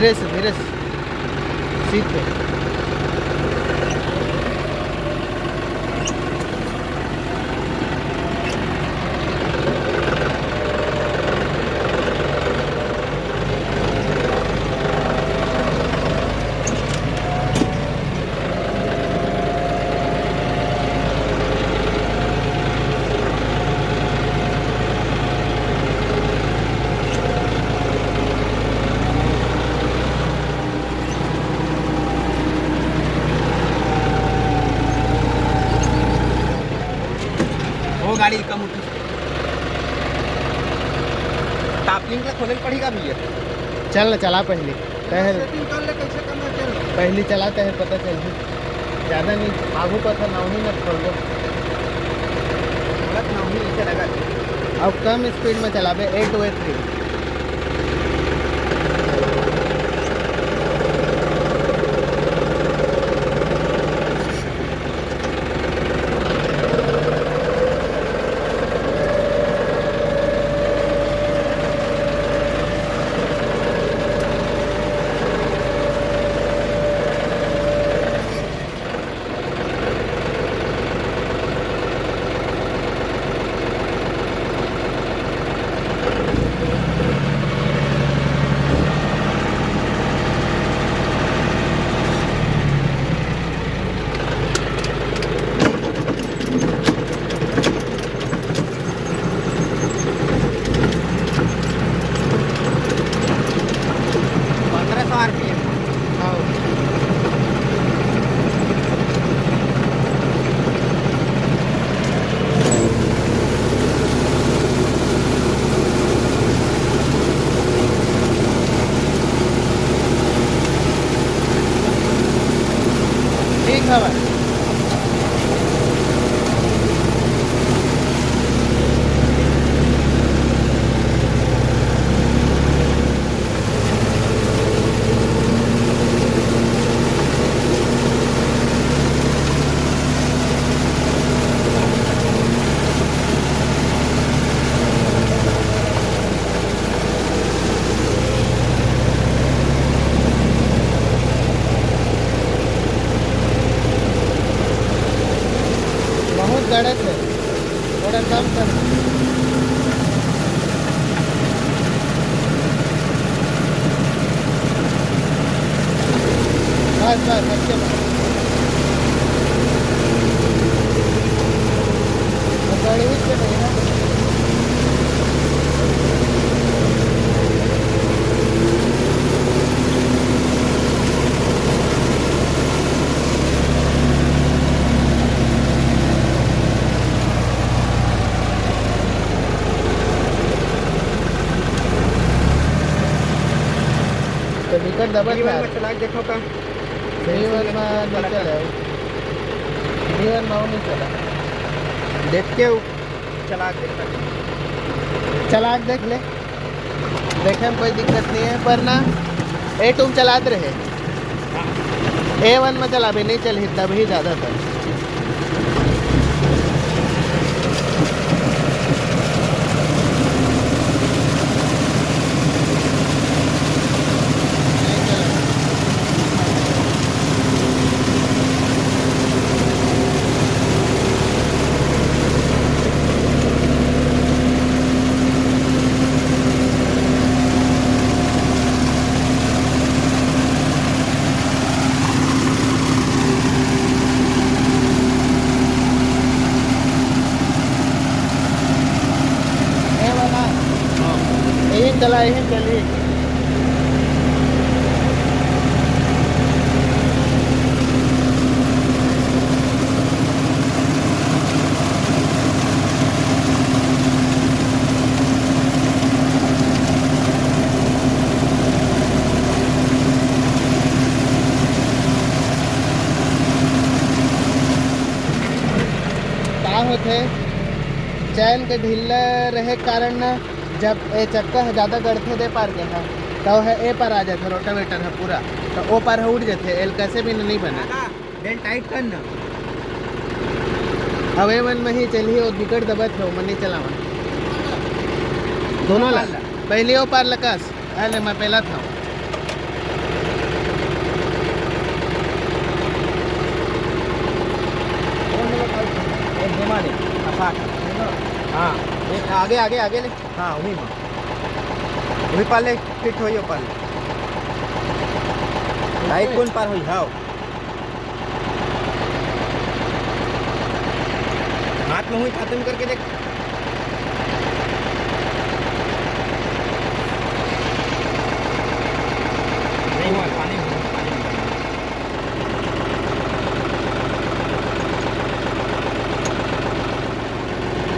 धीरे से सीट पे। गाड़ी कम उठी टापलिंग का खोले पड़ेगा भैया। चल ना चला पहले तहर कैसे करना चल पहले चला तहर पता चल ज़्यादा नहीं आगू पर था ना ही ना खोल दो गलत ना ही नीचे लगा। अब कम स्पीड में चला बे 8 वे 3 ठीक है भाई। बहुत गड़त है थोड़ा कम कर। बस बस अच्छे गाड़ी से नहीं ना तो विकेट दबा चला देखो का जीवन में नहीं चला जीवन में नहीं चला देख के चला देख ले देखे में कोई दिक्कत नहीं है पर ना A2 में चलाते रहे A1 में चला भी नहीं चल तब ही ज़्यादातर। चलाए हैं चलिए का होते चैन के ढीला रहे कारण ना जब ए चक्का है ज़्यादा गढ़ते दे पार के है तो है ए पर आ जाते रोटावेटर है पूरा तो ओ पर है उड़ जाते एल कैसे भी नहीं बना बेल्ट टाइट करना अब A1 में ही चलिए और विकेट दबत है मन नहीं चलावा दोनों ला पहले ओ पार लकास अरे मैं पहला था 60। हाँ एक आगे आगे आगे ले, हाँ वही में वही पार ले, फिट हो पार ले लाइट कौन पार हो हाओ हाथ में हुई खत्म करके देख। नहीं हुआ पानी में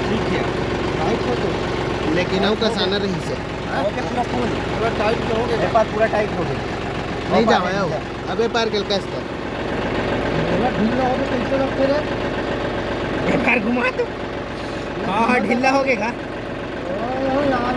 ठीक है टाइट हो तो लेकिन अब कसाना रही से ओके पूरा फुल पूरा टाइट हो गया, ये पार पूरा टाइट हो गया। नहीं जावा हो अबे पार के कस पूरा ढीला हो गया, कैसे रखते रे एक बार घुमा तो। हाँ ढीला हो गया ओ यार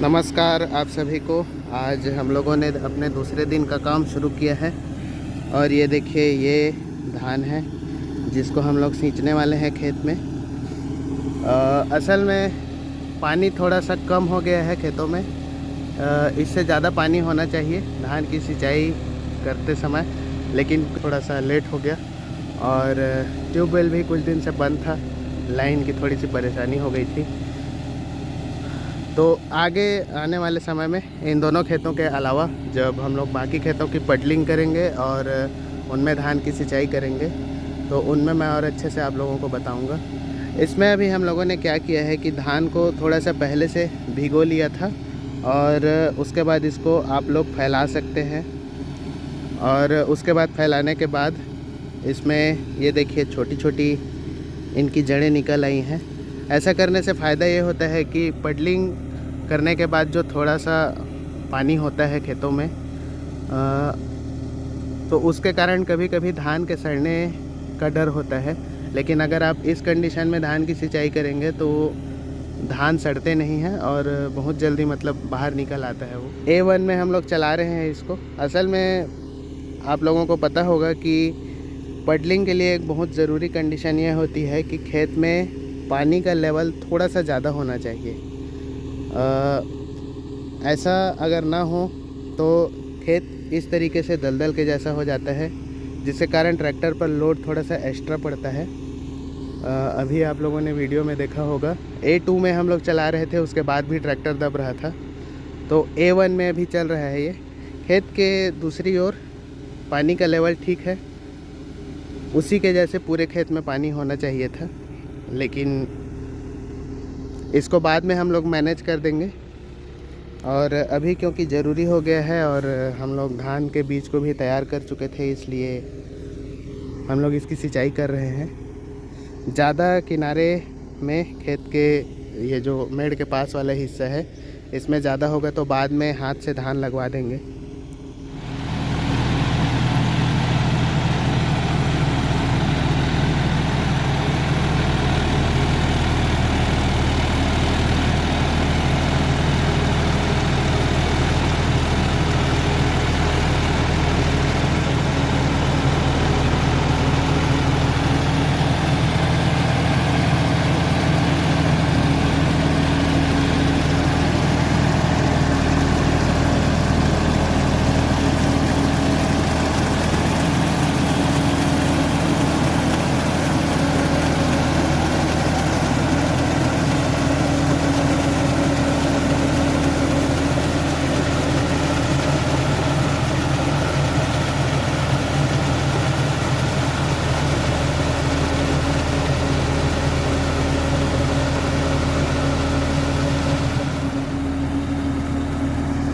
नमस्कार आप सभी को। आज हम लोगों ने अपने दूसरे दिन का काम शुरू किया है और ये देखिए ये धान है जिसको हम लोग सींचने वाले हैं खेत में। असल में पानी थोड़ा सा कम हो गया है खेतों में, इससे ज़्यादा पानी होना चाहिए धान की सिंचाई करते समय, लेकिन थोड़ा सा लेट हो गया और ट्यूबवेल भी कुछ दिन से बंद था, लाइन की थोड़ी सी परेशानी हो गई थी। तो आगे आने वाले समय में इन दोनों खेतों के अलावा जब हम लोग बाकी खेतों की पडलिंग करेंगे और उनमें धान की सिंचाई करेंगे तो उनमें मैं और अच्छे से आप लोगों को बताऊंगा। इसमें अभी हम लोगों ने क्या किया है कि धान को थोड़ा सा पहले से भिगो लिया था और उसके बाद इसको आप लोग फैला सकते हैं और उसके बाद फैलाने के बाद इसमें ये देखिए छोटी छोटी इनकी जड़ें निकल आई हैं। ऐसा करने से फ़ायदा ये होता है कि पडलिंग करने के बाद जो थोड़ा सा पानी होता है खेतों में तो उसके कारण कभी कभी धान के सड़ने का डर होता है, लेकिन अगर आप इस कंडीशन में धान की सिंचाई करेंगे तो धान सड़ते नहीं हैं और बहुत जल्दी मतलब बाहर निकल आता है वो। A1 में हम लोग चला रहे हैं इसको। असल में आप लोगों को पता होगा कि पडलिंग के लिए एक बहुत ज़रूरी कंडीशन ये होती है कि खेत में पानी का लेवल थोड़ा सा ज़्यादा होना चाहिए। ऐसा अगर ना हो तो खेत इस तरीके से दलदल के जैसा हो जाता है, जिसके कारण ट्रैक्टर पर लोड थोड़ा सा एक्स्ट्रा पड़ता है। अभी आप लोगों ने वीडियो में देखा होगा A2 में हम लोग चला रहे थे, उसके बाद भी ट्रैक्टर दब रहा था। तो A1 में अभी चल रहा है ये। खेत के दूसरी ओर पानी का लेवल ठीक है, उसी के जैसे पूरे खेत में पानी होना चाहिए था, लेकिन इसको बाद में हम लोग मैनेज कर देंगे। और अभी क्योंकि ज़रूरी हो गया है और हम लोग धान के बीज को भी तैयार कर चुके थे, इसलिए हम लोग इसकी सिंचाई कर रहे हैं। ज़्यादा किनारे में खेत के ये जो मेड़ के पास वाला हिस्सा है, इसमें ज़्यादा होगा तो बाद में हाथ से धान लगवा देंगे।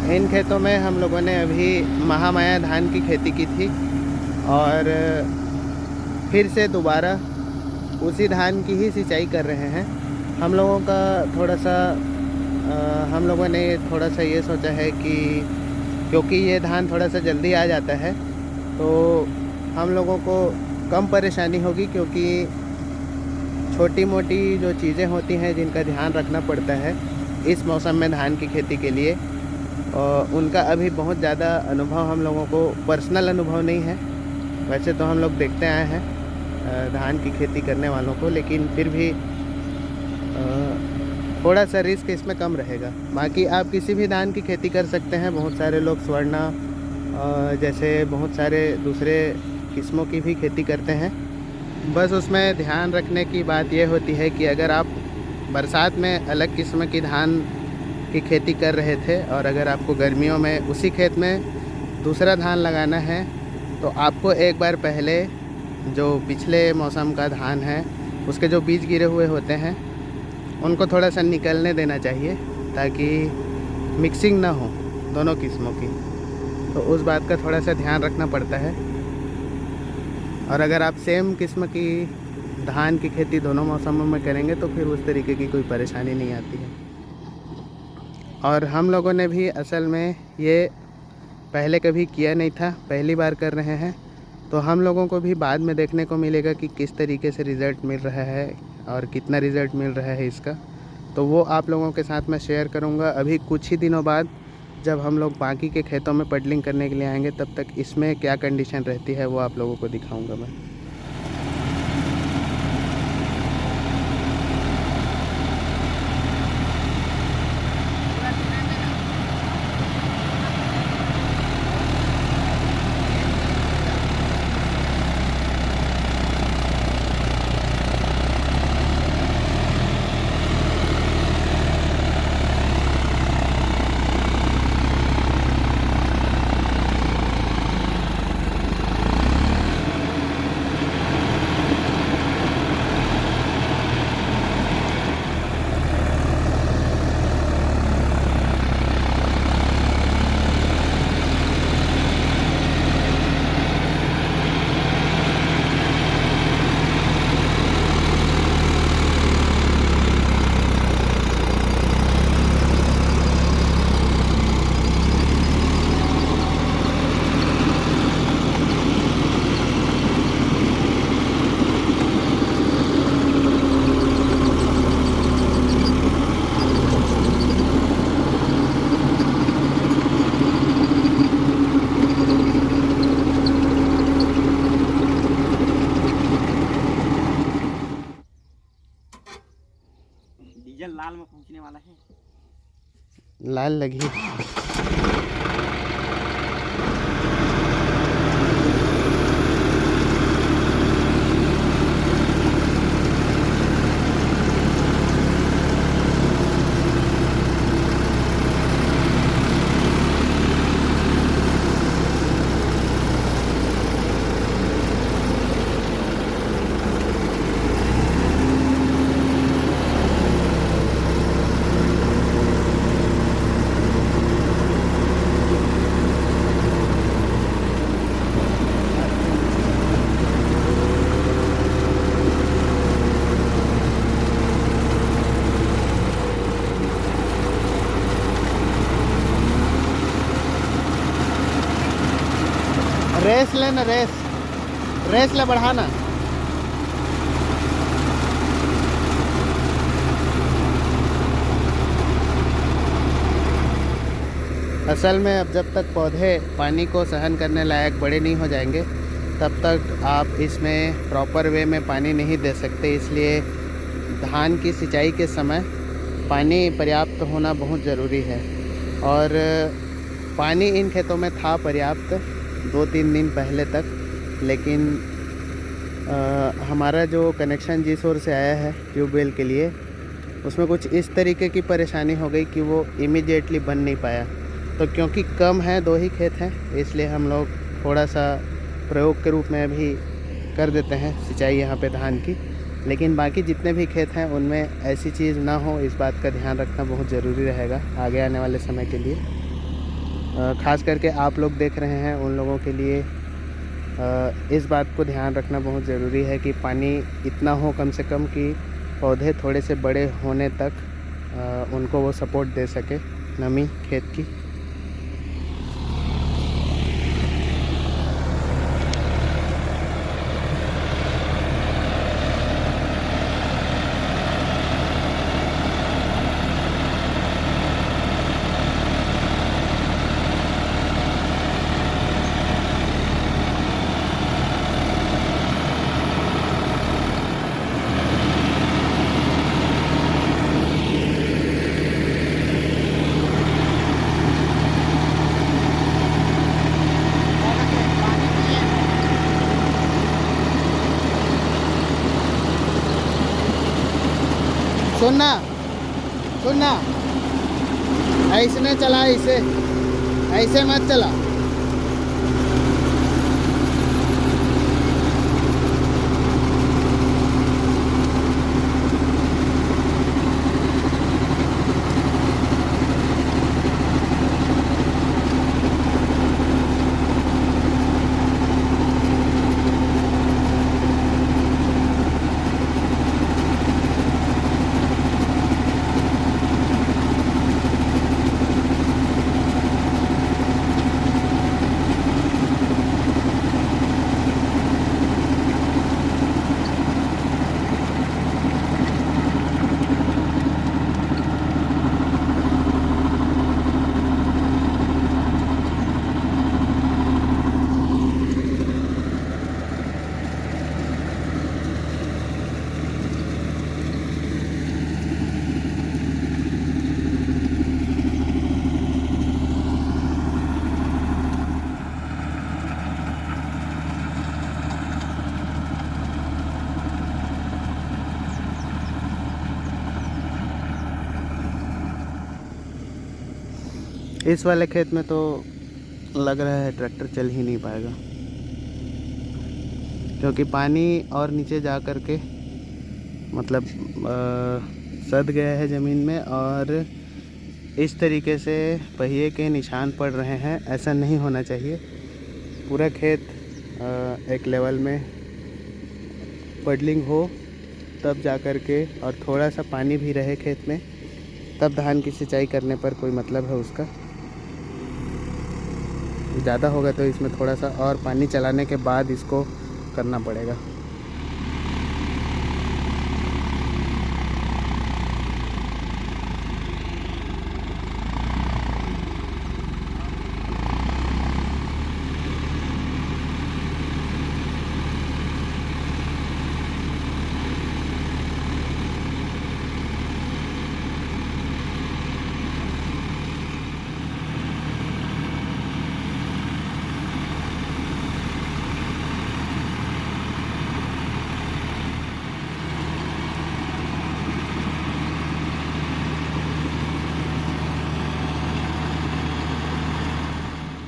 इन खेतों में हम लोगों ने अभी महामाया धान की खेती की थी और फिर से दोबारा उसी धान की ही सिंचाई कर रहे हैं। हम लोगों का थोड़ा सा हम लोगों ने थोड़ा सा ये सोचा है कि क्योंकि ये धान थोड़ा सा जल्दी आ जाता है तो हम लोगों को कम परेशानी होगी, क्योंकि छोटी मोटी जो चीज़ें होती हैं जिनका ध्यान रखना पड़ता है इस मौसम में धान की खेती के लिए, और उनका अभी बहुत ज़्यादा अनुभव हम लोगों को पर्सनल अनुभव नहीं है। वैसे तो हम लोग देखते आए हैं धान की खेती करने वालों को, लेकिन फिर भी थोड़ा सा रिस्क इसमें कम रहेगा। बाकी आप किसी भी धान की खेती कर सकते हैं। बहुत सारे लोग स्वर्णा जैसे बहुत सारे दूसरे किस्मों की भी खेती करते हैं। बस उसमें ध्यान रखने की बात यह होती है कि अगर आप बरसात में अलग किस्म की धान की खेती कर रहे थे और अगर आपको गर्मियों में उसी खेत में दूसरा धान लगाना है, तो आपको एक बार पहले जो पिछले मौसम का धान है उसके जो बीज गिरे हुए होते हैं उनको थोड़ा सा निकलने देना चाहिए, ताकि मिक्सिंग ना हो दोनों किस्मों की। तो उस बात का थोड़ा सा ध्यान रखना पड़ता है। और अगर आप सेम किस्म की धान की खेती दोनों मौसमों में करेंगे तो फिर उस तरीके की कोई परेशानी नहीं आती है। और हम लोगों ने भी असल में ये पहले कभी किया नहीं था, पहली बार कर रहे हैं, तो हम लोगों को भी बाद में देखने को मिलेगा कि किस तरीके से रिज़ल्ट मिल रहा है और कितना रिज़ल्ट मिल रहा है इसका। तो वो आप लोगों के साथ मैं शेयर करूँगा अभी कुछ ही दिनों बाद, जब हम लोग बाकी के खेतों में पडलिंग करने के लिए आएंगे। तब तक इसमें क्या कंडीशन रहती है वो आप लोगों को दिखाऊँगा मैं। वाला है। लाल लगी। रेस लेना, रेस ले बढ़ाना। असल में अब जब तक पौधे पानी को सहन करने लायक बड़े नहीं हो जाएंगे तब तक आप इसमें प्रॉपर वे में पानी नहीं दे सकते। इसलिए धान की सिंचाई के समय पानी पर्याप्त होना बहुत ज़रूरी है। और पानी इन खेतों में था पर्याप्त 2-3 दिन पहले तक, लेकिन हमारा जो कनेक्शन जिस ओर से आया है ट्यूबवेल के लिए, उसमें कुछ इस तरीके की परेशानी हो गई कि वो इमीडिएटली बन नहीं पाया। तो क्योंकि कम है, 2 ही खेत हैं, इसलिए हम लोग थोड़ा सा प्रयोग के रूप में भी कर देते हैं सिंचाई यहाँ पे धान की। लेकिन बाकी जितने भी खेत हैं उनमें ऐसी चीज़ ना हो, इस बात का ध्यान रखना बहुत ज़रूरी रहेगा आगे आने वाले समय के लिए। ख़ास करके आप लोग देख रहे हैं उन लोगों के लिए इस बात को ध्यान रखना बहुत ज़रूरी है कि पानी इतना हो कम से कम कि पौधे थोड़े से बड़े होने तक उनको वो सपोर्ट दे सके, नमी खेत की। सुनना, ऐसे चला, ऐसे मत चला। इस वाले खेत में तो लग रहा है ट्रैक्टर चल ही नहीं पाएगा, क्योंकि पानी और नीचे जा कर के मतलब सद गया है ज़मीन में और इस तरीके से पहिए के निशान पड़ रहे हैं। ऐसा नहीं होना चाहिए। पूरा खेत एक लेवल में पडलिंग हो तब जा कर के, और थोड़ा सा पानी भी रहे खेत में, तब धान की सिंचाई करने पर कोई मतलब है उसका। ज़्यादा होगा तो इसमें थोड़ा सा और पानी चलाने के बाद इसको करना पड़ेगा।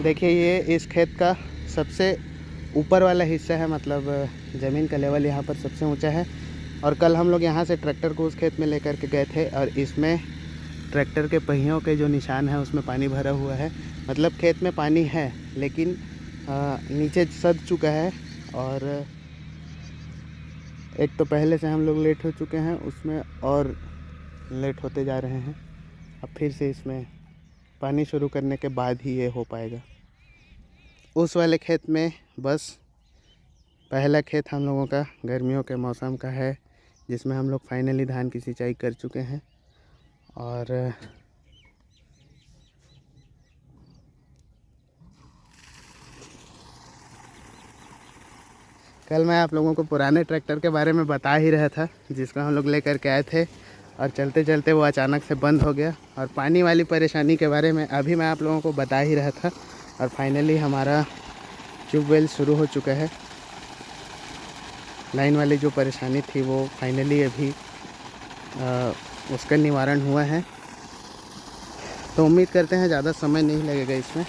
देखिए ये इस खेत का सबसे ऊपर वाला हिस्सा है, मतलब ज़मीन का लेवल यहाँ पर सबसे ऊंचा है। और कल हम लोग यहाँ से ट्रैक्टर को उस खेत में लेकर के गए थे और इसमें ट्रैक्टर के पहियों के जो निशान है उसमें पानी भरा हुआ है। मतलब खेत में पानी है लेकिन नीचे सद चुका है। और एक तो पहले से हम लोग लेट हो चुके हैं उसमें और लेट होते जा रहे हैं। अब फिर से इसमें पानी शुरू करने के बाद ही ये हो पाएगा। उस वाले खेत में बस पहला खेत हम लोगों का गर्मियों के मौसम का है, जिसमें हम लोग फाइनली धान की सिंचाई कर चुके हैं। और कल मैं आप लोगों को पुराने ट्रैक्टर के बारे में बता ही रहा था, जिसको हम लोग लेकर के आए थे और चलते चलते वो अचानक से बंद हो गया। और पानी वाली परेशानी के बारे में अभी मैं आप लोगों को बता ही रहा था। और फाइनली हमारा ट्यूबवेल शुरू हो चुका है। लाइन वाली जो परेशानी थी वो फाइनली अभी उसका निवारण हुआ है। तो उम्मीद करते हैं ज़्यादा समय नहीं लगेगा इसमें।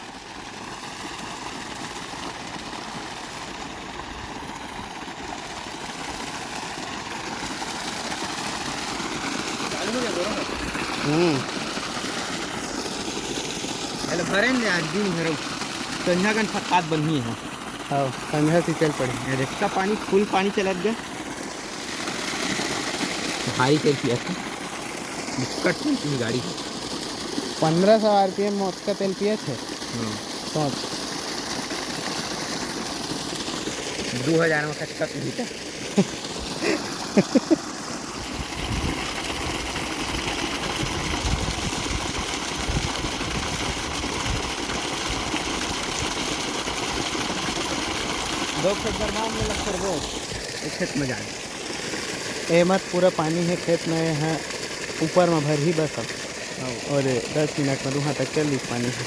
भरे ने आज दिन भर संझा गन फटात बनी है। हाँ संध्या से चल पड़ी। रिक्शा पानी फुल पानी चलत गया। भारी तेल पिया था, बिस्कट की गाड़ी 1500 RPM में उसका तेल पिए थे। सोच 2000 में कच्चा पी था। दो खेत बर्बाद में लग कर वो एक खेत में जाए। ए मत पूरा पानी है खेत में है, ऊपर में भर ही बस अब। और 10 मिनट में वहाँ तक चल पानी है।